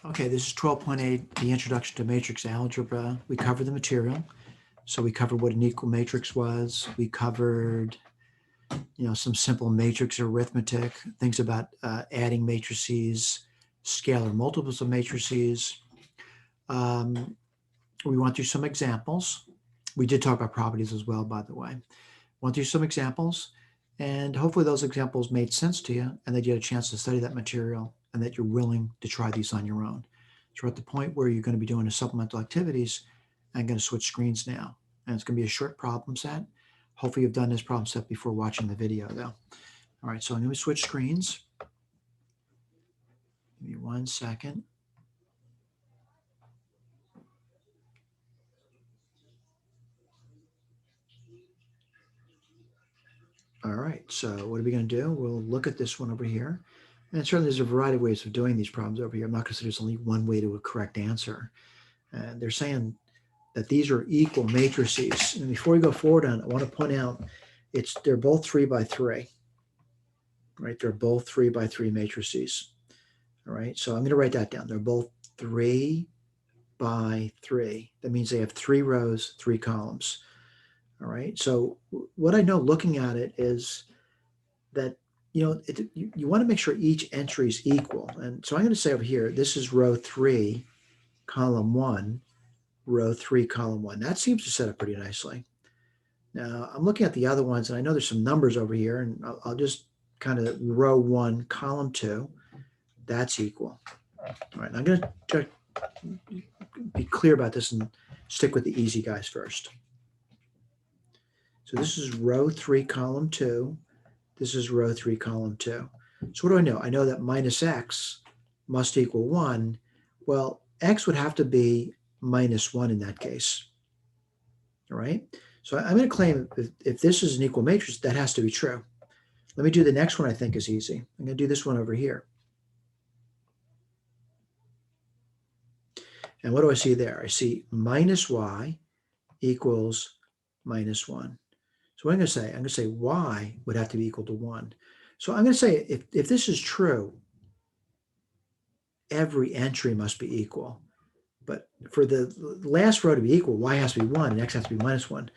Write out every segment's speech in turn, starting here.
Okay, this is 12.8, the introduction to matrix algebra. We covered the material. So we covered what an equal matrix was. We covered, some simple matrix arithmetic, things about adding matrices, scalar multiples of matrices. We went through some examples. We did talk about properties as well, by the way. Went through some examples, and hopefully those examples made sense to you and that you had a chance to study that material and that you're willing to try these on your own. So we're at the point where you're going to be doing the supplemental activities. I'm going to switch screens now, and it's going to be a short problem set. Hopefully you've done this problem set before watching the video though. All right, so I'm going to switch screens. Give me 1 second. All right, so what are we going to do? We'll look at this one over here. And certainly there's a variety of ways of doing these problems over here. I'm not going to say there's only one way to a correct answer. And they're saying that these are equal matrices. And before we go forward on it, I want to point out they're both 3 by 3. Right? They're both 3 by 3 matrices. All right, so I'm going to write that down. They're both 3 by 3. That means they have 3 rows, 3 columns. All right, so what I know looking at it is that, you want to make sure each entry is equal. And so I'm going to say over here, this is row 3, column 1, row 3, column 1. That seems to set up pretty nicely. Now, I'm looking at the other ones, and I know there's some numbers over here, and I'll just kind of row 1, column 2. That's equal. All right, I'm going to be clear about this and stick with the easy guys first. So this is row 3, column 2. This is row 3, column 2. So what do I know? I know that minus x must equal 1. Well, x would have to be minus 1 in that case. All right? So I'm going to claim if this is an equal matrix, that has to be true. Let me do the next one I think is easy. I'm going to do this one over here. And what do I see there? I see minus y equals minus 1. So what I'm going to say? I'm going to say y would have to be equal to 1. So I'm going to say if this is true, every entry must be equal. But for the last row to be equal, y has to be 1 and x has to be minus 1.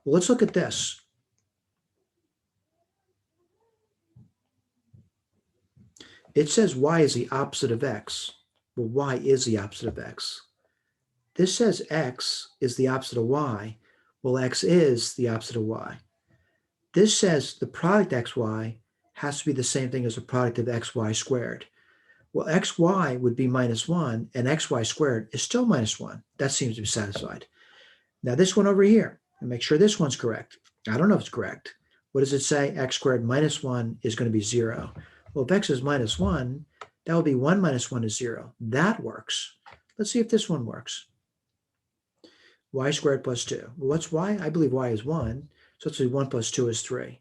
Well, let's look at this. It says y is the opposite of x. Well, y is the opposite of x. This says x is the opposite of y. Well, x is the opposite of y. This says the product xy has to be the same thing as the product of xy squared. Well, xy would be minus 1, and xy squared is still minus 1. That seems to be satisfied. Now this one over here, and make sure this one's correct. I don't know if it's correct. What does it say? X squared minus 1 is going to be 0. Well, if x is minus 1, that would be 1 minus 1 is 0. That works. Let's see if this one works. Y squared plus 2. Well, what's y? I believe y is 1. So let's say 1 plus 2 is 3.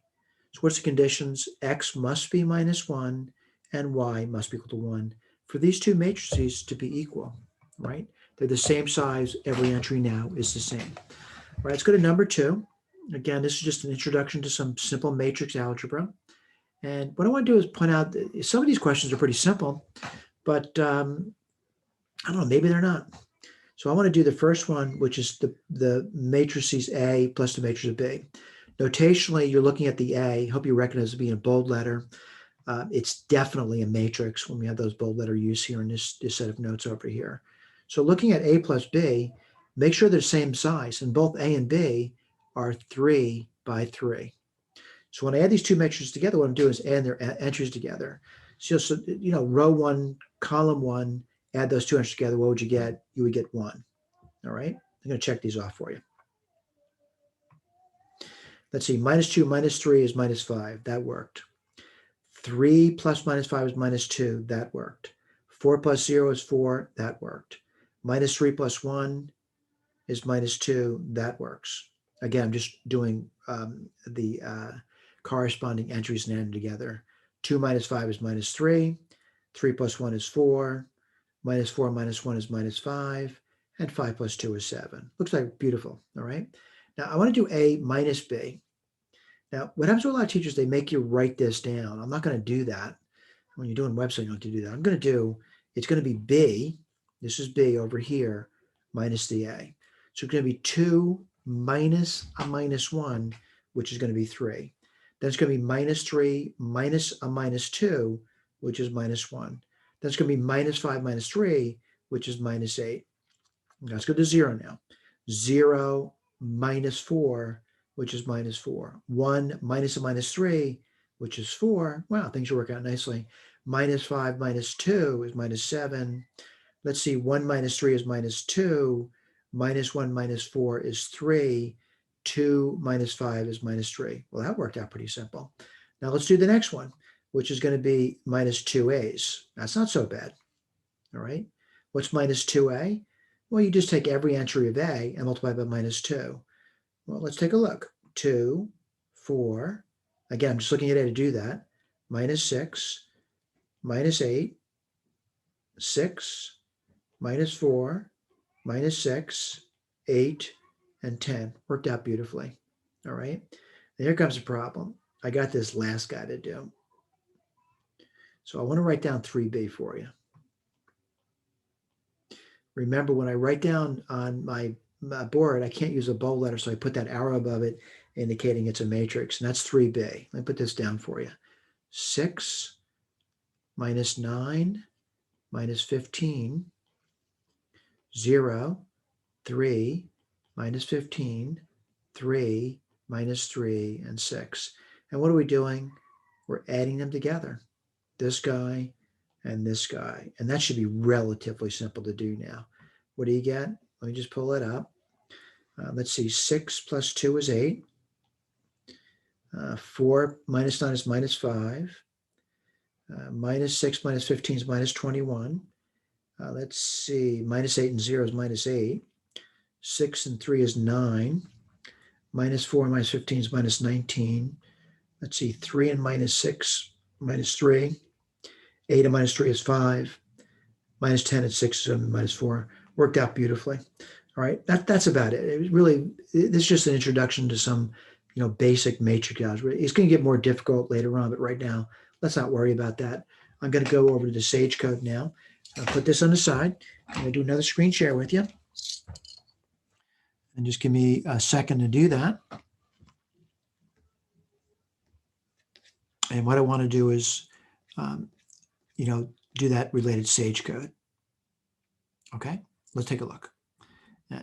So what's the conditions? X must be minus 1 and y must be equal to 1 for these two matrices to be equal, right? They're the same size. Every entry now is the same. All right, let's go to number 2. Again, this is just an introduction to some simple matrix algebra. And what I want to do is point out that some of these questions are pretty simple, but I don't know, maybe they're not. So I want to do the first one, which is the matrices A plus the matrix of B. Notationally, you're looking at the A. Hope you recognize it being a bold letter. It's definitely a matrix when we have those bold letter use here in this set of notes over here. So looking at A plus B, make sure they're the same size, and both A and B are 3 by 3. So when I add these two matrices together, what I'm doing is add their entries together. So row 1, column 1, add those two entries together, what would you get? You would get 1. All right, I'm going to check these off for you. Let's see, minus 2 minus 3 is minus 5. That worked. 3 plus minus 5 is minus 2. That worked. 4 plus 0 is 4. That worked. Minus 3 plus 1 is minus 2. That works. Again, I'm just doing the corresponding entries and adding them together. 2 minus 5 is minus 3. 3 plus 1 is 4. Minus 4 minus 1 is minus 5. And 5 plus 2 is 7. Looks like beautiful. All right. Now I want to do A minus B. Now, what happens to a lot of teachers, they make you write this down. I'm not going to do that. When you're doing website, you don't have to do that. It's going to be B This is B over here minus the A. So it's going to be 2 minus a minus 1, which is going to be 3. Then it's going to be minus 3 minus a minus 2, which is minus 1. Then it's going to be minus 5 minus 3, which is minus 8. Let's go to 0 now. 0 minus 4, which is minus 4. 1 minus a minus 3, which is 4. Wow, things are working out nicely. Minus 5 minus 2 is minus 7. Let's see, 1 minus 3 is minus 2. Minus 1 minus 4 is 3. 2 minus 5 is minus 3. Well, that worked out pretty simple. Now let's do the next one, which is going to be minus 2a's. That's not so bad. All right. What's minus 2a? Well, you just take every entry of a and multiply by minus 2. Well, let's take a look. 2, 4. Again, I'm just looking at a to do that. Minus 6, minus 8, 6, minus 4, minus 6, 8, and 10. Worked out beautifully. All right. And here comes a problem. I got this last guy to do. So I want to write down 3b for you. Remember, when I write down on my board, I can't use a bold letter, so I put that arrow above it indicating it's a matrix, and that's 3b. Let me put this down for you. 6 minus 9 minus 15, 0, 3 minus 15, 3 minus 3, and 6. And what are we doing? We're adding them together. This guy and this guy. And that should be relatively simple to do now. What do you get? Let me just pull it up. Let's see, 6 plus 2 is 8. 4 minus 9 is minus 5. Minus 6 minus 15 is minus 21. Let's see, minus 8 and 0 is minus 8. 6 and 3 is 9. Minus 4 minus 15 is minus 19. Let's see, 3 and minus 6, minus 3. 8 and minus 3 is 5. Minus 10 and 6 is minus 4. Worked out beautifully. All right, that's about it. It was really, this is just an introduction to some, basic matrix algebra. It's going to get more difficult later on, but right now, let's not worry about that. I'm going to go over to the Sage code now. I'll put this on the side. I'm going to do another screen share with you. And just give me a second to do that. And what I want to do is, do that related Sage code. Okay, let's take a look.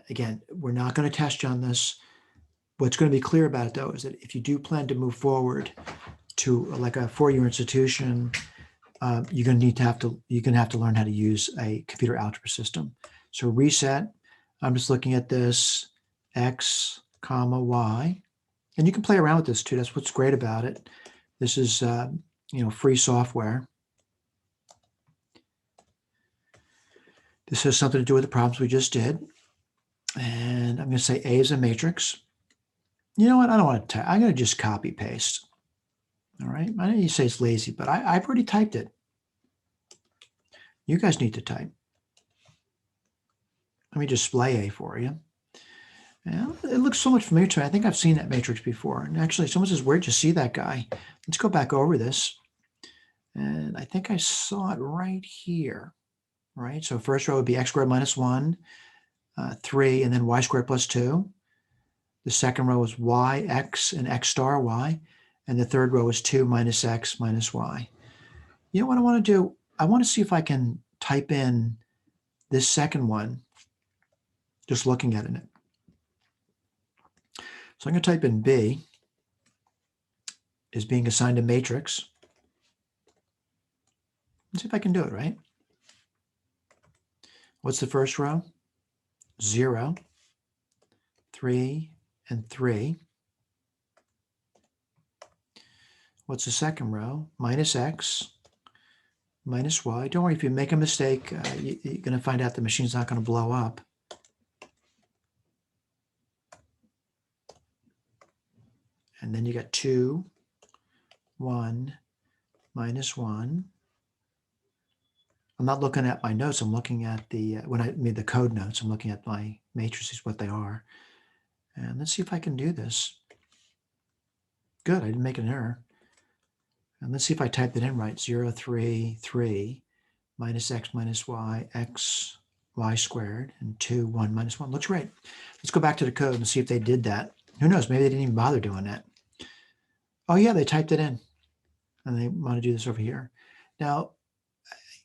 Again, we're not going to test you on this. What's going to be clear about it, though, is that if you do plan to move forward to like a four-year institution, you're going to have to learn how to use a computer algebra system. So reset. I'm just looking at this x, comma, y, and you can play around with this too. That's what's great about it. This is free software. This has something to do with the problems we just did. And I'm going to say A is a matrix. You know what? I don't want to I'm going to just copy paste. All right. I know you say it's lazy, but I've already typed it. You guys need to type. Let me display A for you. Well, it looks so much familiar to me. I think I've seen that matrix before. And actually, someone says, where'd you see that guy? Let's go back over this. And I think I saw it right here. Right. So first row would be x squared minus 1, 3, and then y squared plus 2. The second row is y, x, and x star y. And the third row is 2 minus x minus y. You know what I want to do? I want to see if I can type in this second one, just looking at it. So I'm going to type in B is being assigned a matrix. Let's see if I can do it, right? What's the first row? 0, 3, and 3. What's the second row? Minus x, minus y. Don't worry, if you make a mistake, you're going to find out the machine's not going to blow up. And then you got 2, 1, minus 1. I'm not looking at my notes. I'm looking at when I made the code notes, I'm looking at my matrices, what they are. And let's see if I can do this. Good, I didn't make an error. And let's see if I typed it in right. 0, 3, 3, minus x minus y, x y squared, and 2, 1 minus 1. Looks great. Let's go back to the code and see if they did that. Who knows? Maybe they didn't even bother doing that. Oh, yeah, they typed it in. And they want to do this over here. Now,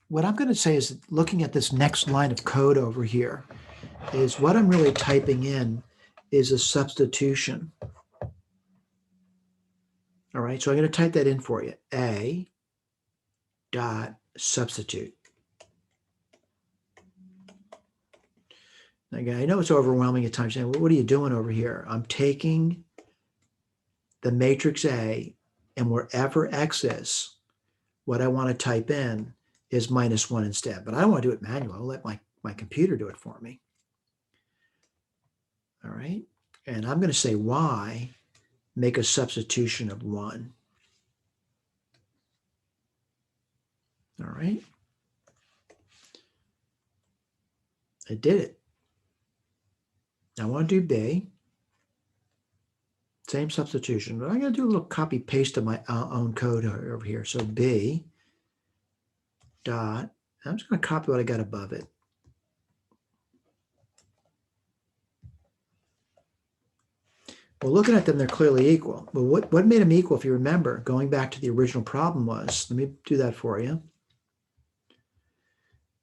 what I'm going to say is looking at this next line of code over here is what I'm really typing in is a substitution. All right, so I'm going to type that in for you. A dot substitute. Again, I know it's overwhelming at times. Saying, well, what are you doing over here? I'm taking the matrix A, and wherever X is, what I want to type in is -1 instead. But I don't want to do it manually. I'll let my computer do it for me. All right. And I'm going to say Y, make a substitution of 1. All right. I did it. I want to do B. Same substitution, but I'm going to do a little copy paste of my own code over here. So B dot, I'm just going to copy what I got above it. Well, looking at them, they're clearly equal. But what made them equal, if you remember, going back to the original problem was, let me do that for you,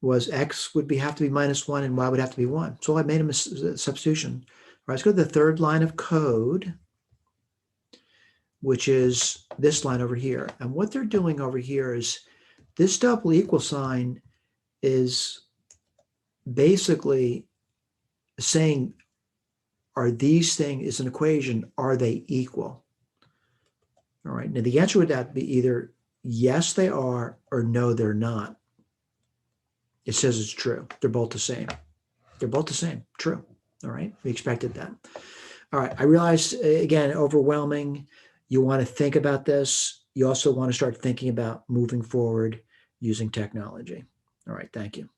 was X would have to be -1 and Y would have to be 1. So I made them a substitution. All right, let's go to the third line of code, which is this line over here. And what they're doing over here is this double equal sign is basically saying, are these things, is an equation, are they equal? All right, now the answer would that be either yes, they are, or no, they're not. It says it's true. They're both the same. They're both the same, true. All right, we expected that. All right, I realize, again, overwhelming. You want to think about this. You also want to start thinking about moving forward using technology. All right, thank you.